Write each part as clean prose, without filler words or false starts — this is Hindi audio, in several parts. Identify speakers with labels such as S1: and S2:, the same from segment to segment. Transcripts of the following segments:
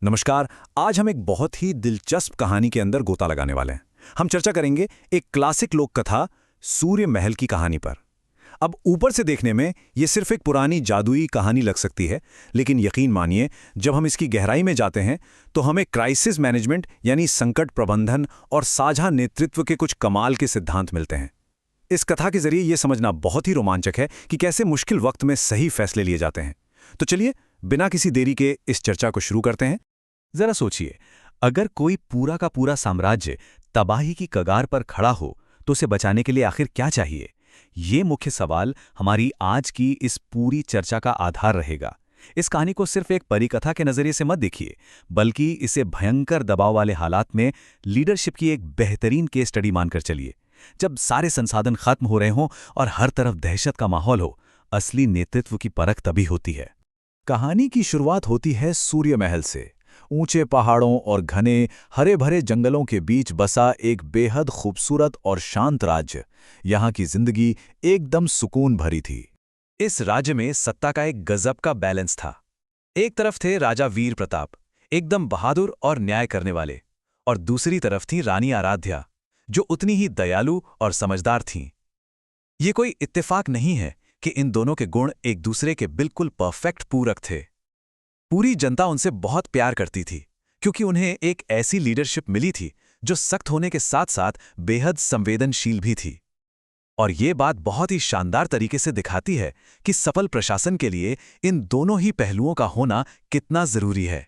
S1: नमस्कार। आज हम एक बहुत ही दिलचस्प कहानी के अंदर गोता लगाने वाले हैं। हम चर्चा करेंगे एक क्लासिक लोक कथा सूर्य महल की कहानी पर। अब ऊपर से देखने में ये सिर्फ एक पुरानी जादुई कहानी लग सकती है, लेकिन यकीन मानिए जब हम इसकी गहराई में जाते हैं तो हमें क्राइसिस मैनेजमेंट यानी संकट प्रबंधन और साझा नेतृत्व के कुछ कमाल के सिद्धांत मिलते हैं। इस कथा के जरिए ये समझना बहुत ही रोमांचक है कि कैसे मुश्किल वक्त में सही फैसले लिए जाते हैं। तो चलिए बिना किसी देरी के इस चर्चा को शुरू करते हैं। जरा सोचिए, अगर कोई पूरा का पूरा साम्राज्य तबाही की कगार पर खड़ा हो तो उसे बचाने के लिए आखिर क्या चाहिए? ये मुख्य सवाल हमारी आज की इस पूरी चर्चा का आधार रहेगा। इस कहानी को सिर्फ एक परिकथा के नजरिए से मत देखिए, बल्कि इसे भयंकर दबाव वाले हालात में लीडरशिप की एक बेहतरीन केस स्टडी मानकर चलिए। जब सारे संसाधन खत्म हो रहे हों और हर तरफ दहशत का माहौल हो, असली नेतृत्व की परख तभी होती है। कहानी की शुरुआत होती है सूर्य महल से। ऊंचे पहाड़ों और घने हरे भरे जंगलों के बीच बसा एक बेहद खूबसूरत और शांत राज्य। यहाँ की जिंदगी एकदम सुकून भरी थी। इस राज्य में सत्ता का एक गजब का बैलेंस था। एक तरफ थे राजा वीर प्रताप, एकदम बहादुर और न्याय करने वाले, और दूसरी तरफ थी रानी आराध्या, जो उतनी ही दयालु और समझदार थीं। ये कोई इत्तेफाक नहीं है कि इन दोनों के गुण एक दूसरे के बिल्कुल परफेक्ट पूरक थे। पूरी जनता उनसे बहुत प्यार करती थी, क्योंकि उन्हें एक ऐसी लीडरशिप मिली थी जो सख्त होने के साथ साथ बेहद संवेदनशील भी थी। और ये बात बहुत ही शानदार तरीके से दिखाती है कि सफल प्रशासन के लिए इन दोनों ही पहलुओं का होना कितना जरूरी है।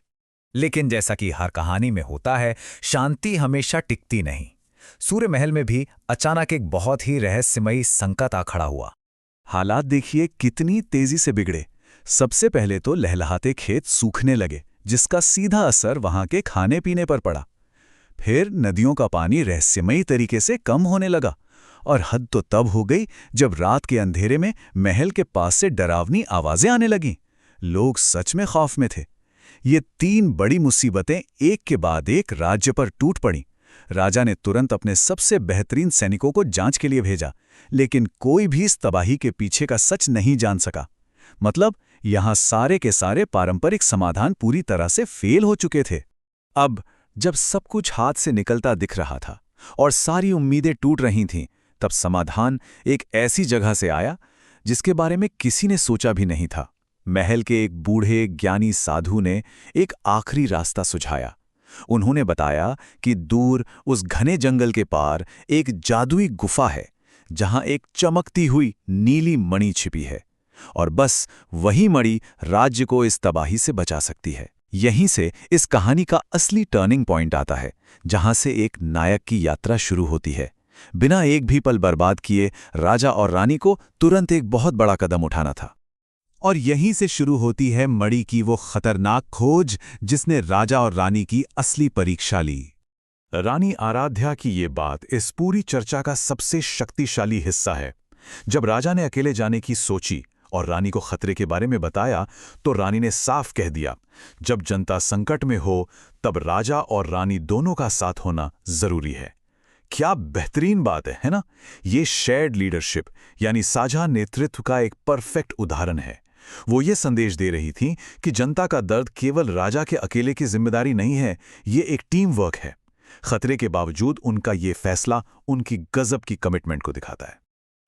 S2: लेकिन जैसा कि हर कहानी में होता है, शांति हमेशा टिकती नहीं। सूर्य महल में भी अचानक एक बहुत ही रहस्यमयी संकट आ खड़ा हुआ।
S1: हालात देखिए कितनी तेजी से बिगड़े। सबसे पहले तो लहलहाते खेत सूखने लगे, जिसका सीधा असर वहां के खाने पीने पर पड़ा। फिर नदियों का पानी रहस्यमयी तरीके से कम होने लगा, और हद तो तब हो गई जब रात के अंधेरे में महल के पास से डरावनी आवाजें आने लगीं। लोग सच में खौफ में थे। ये तीन बड़ी मुसीबतें एक के बाद एक राज्य पर टूट पड़ीं। राजा ने तुरंत अपने सबसे बेहतरीन सैनिकों को जांच के लिए भेजा, लेकिन कोई भी इस तबाही के पीछे का सच नहीं जान सका। मतलब यहां सारे के सारे पारंपरिक समाधान पूरी तरह से फेल हो चुके थे। अब जब सब कुछ हाथ से निकलता दिख रहा था और सारी उम्मीदें टूट रही थीं, तब समाधान एक ऐसी जगह से आया जिसके बारे में किसी ने सोचा भी नहीं था। महल के एक बूढ़े ज्ञानी साधु ने एक आखिरी रास्ता सुझाया। उन्होंने बताया कि दूर उस घने जंगल के पार एक जादुई गुफा है, जहां एक चमकती हुई नीली मणि छिपी है, और बस वही मणि राज्य को इस तबाही से बचा सकती है। यहीं से इस कहानी का असली टर्निंग पॉइंट आता है, जहां से एक नायक की यात्रा शुरू होती है। बिना एक भी पल बर्बाद किए राजा और रानी को तुरंत एक बहुत बड़ा कदम उठाना था। और यहीं से शुरू होती है मणि की वो खतरनाक खोज जिसने राजा और रानी की असली परीक्षा ली। रानी आराध्या की ये बात इस पूरी चर्चा का सबसे शक्तिशाली हिस्सा है। जब राजा ने अकेले जाने की सोची और रानी को खतरे के बारे में बताया, तो रानी ने साफ कह दिया, जब जनता संकट में हो तब राजा और रानी दोनों का साथ होना जरूरी है। क्या बेहतरीन बात है ना? ये शेयर्ड लीडरशिप यानी साझा नेतृत्व का एक परफेक्ट उदाहरण है। वो ये संदेश दे रही थी कि जनता का दर्द केवल राजा के अकेले की जिम्मेदारी नहीं है, ये एक टीम वर्क है। खतरे के बावजूद उनका ये फैसला उनकी गजब की कमिटमेंट को दिखाता है।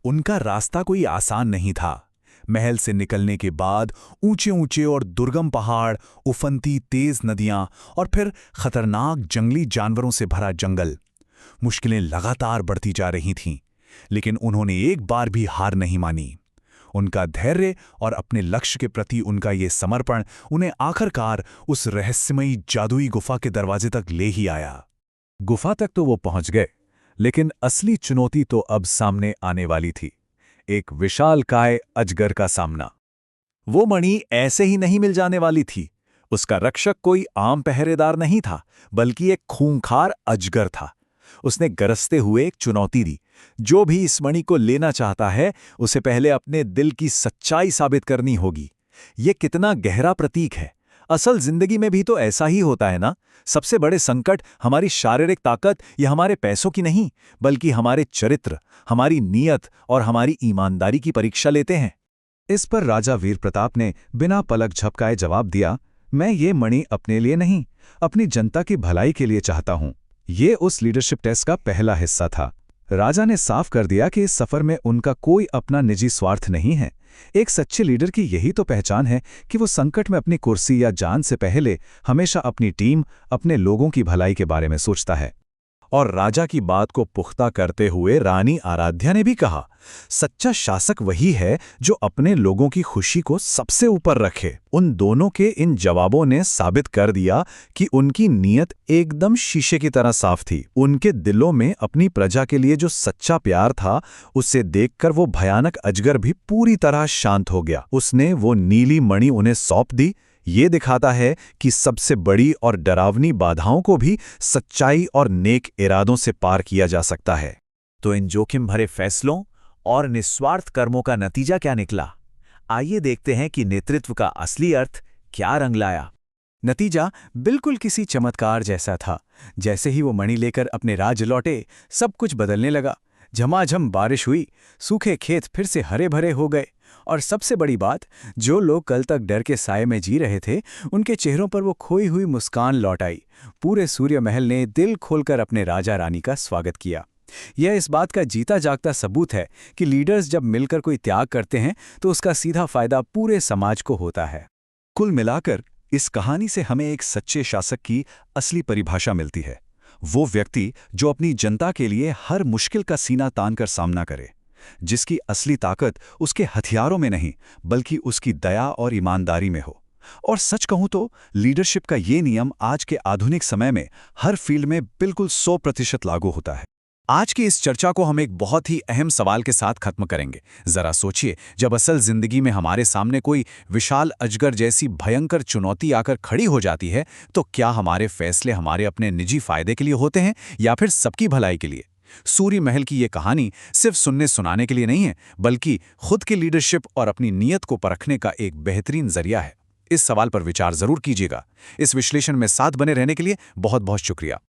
S1: उनका रास्ता कोई आसान नहीं था। महल से निकलने के बाद ऊंचे ऊंचे और दुर्गम पहाड़, उफनती तेज नदियां और फिर खतरनाक जंगली जानवरों से भरा जंगल। मुश्किलें लगातार बढ़ती जा रही थीं, लेकिन उन्होंने एक बार भी हार नहीं मानी। उनका धैर्य और अपने लक्ष्य के प्रति उनका ये समर्पण उन्हें आखिरकार उस रहस्यमयी जादुई गुफा के दरवाजे तक ले ही आया। गुफा तक तो वो पहुंच गए, लेकिन असली चुनौती तो अब सामने आने वाली थी। एक विशालकाय अजगर का सामना। वो मणि ऐसे ही नहीं मिल जाने वाली थी। उसका रक्षक कोई आम पहरेदार नहीं था, बल्कि एक खूंखार अजगर था। उसने गरजते हुए एक चुनौती दी, जो भी इस मणि को लेना चाहता है उसे पहले अपने दिल की सच्चाई साबित करनी होगी। ये कितना गहरा प्रतीक है। असल जिंदगी में भी तो ऐसा ही होता है ना। सबसे बड़े संकट हमारी शारीरिक ताकत या हमारे पैसों की नहीं, बल्कि हमारे चरित्र, हमारी नीयत और हमारी ईमानदारी की परीक्षा लेते हैं। इस पर राजा वीर प्रताप ने बिना पलक झपकाए जवाब दिया, मैं ये मणि अपने लिए नहीं, अपनी जनता की भलाई के लिए चाहता हूं। ये उस लीडरशिप टेस्ट का पहला हिस्सा था। राजा ने साफ कर दिया कि इस सफर में उनका कोई अपना निजी स्वार्थ नहीं है। एक सच्चे लीडर की यही तो पहचान है कि वो संकट में अपनी कुर्सी या जान से पहले हमेशा अपनी टीम, अपने लोगों की भलाई के बारे में सोचता है। और राजा की बात को पुख्ता करते हुए रानी आराध्या ने भी कहा, सच्चा शासक वही है जो अपने लोगों की खुशी को सबसे ऊपर रखे। उन दोनों के इन जवाबों ने साबित कर दिया कि उनकी नीयत एकदम शीशे की तरह साफ थी। उनके दिलों में अपनी प्रजा के लिए जो सच्चा प्यार था, उसे देखकर वो भयानक अजगर भी पूरी तरह शांत हो गया। उसने वो नीली मणि उन्हें सौंप दी। ये दिखाता है कि सबसे बड़ी और डरावनी बाधाओं को भी सच्चाई और नेक इरादों से पार किया जा सकता है।
S2: तो इन जोखिम भरे फैसलों और निस्वार्थ कर्मों का नतीजा क्या निकला? आइए देखते हैं कि नेतृत्व का असली अर्थ क्या रंग लाया।
S3: नतीजा बिल्कुल किसी चमत्कार जैसा था। जैसे ही वो मणि लेकर अपने राज्य लौटे, सब कुछ बदलने लगा। झमाझम बारिश हुई, सूखे खेत फिर से हरे भरे हो गए, और सबसे बड़ी बात, जो लोग कल तक डर के साए में जी रहे थे, उनके चेहरों पर वो खोई हुई मुस्कान लौट आई। पूरे सूर्य महल ने दिल खोलकर अपने राजा रानी का स्वागत किया। यह इस बात का जीता जागता सबूत है कि लीडर्स जब मिलकर कोई त्याग करते हैं तो उसका सीधा फायदा पूरे समाज को होता है।
S1: कुल मिलाकर इस कहानी से हमें एक सच्चे शासक की असली परिभाषा मिलती है। वो व्यक्ति जो अपनी जनता के लिए हर मुश्किल का सीना तानकर सामना करे, जिसकी असली ताकत उसके हथियारों में नहीं बल्कि उसकी दया और ईमानदारी में हो। और सच कहूं तो लीडरशिप का ये नियम आज के आधुनिक समय में हर फील्ड में बिल्कुल 100% लागू होता है।
S2: आज की इस चर्चा को हम एक बहुत ही अहम सवाल के साथ खत्म करेंगे। जरा सोचिए, जब असल जिंदगी में हमारे सामने कोई विशाल अजगर जैसी भयंकर चुनौती आकर खड़ी हो जाती है, तो क्या हमारे फैसले हमारे अपने निजी फायदे के लिए होते हैं या फिर सबकी भलाई के लिए? सूर्य महल की ये कहानी सिर्फ सुनने सुनाने के लिए नहीं है, बल्कि खुद की लीडरशिप और अपनी नीयत को परखने का एक बेहतरीन जरिया है। इस सवाल पर विचार जरूर कीजिएगा। इस विश्लेषण में साथ बने रहने के लिए बहुत बहुत शुक्रिया।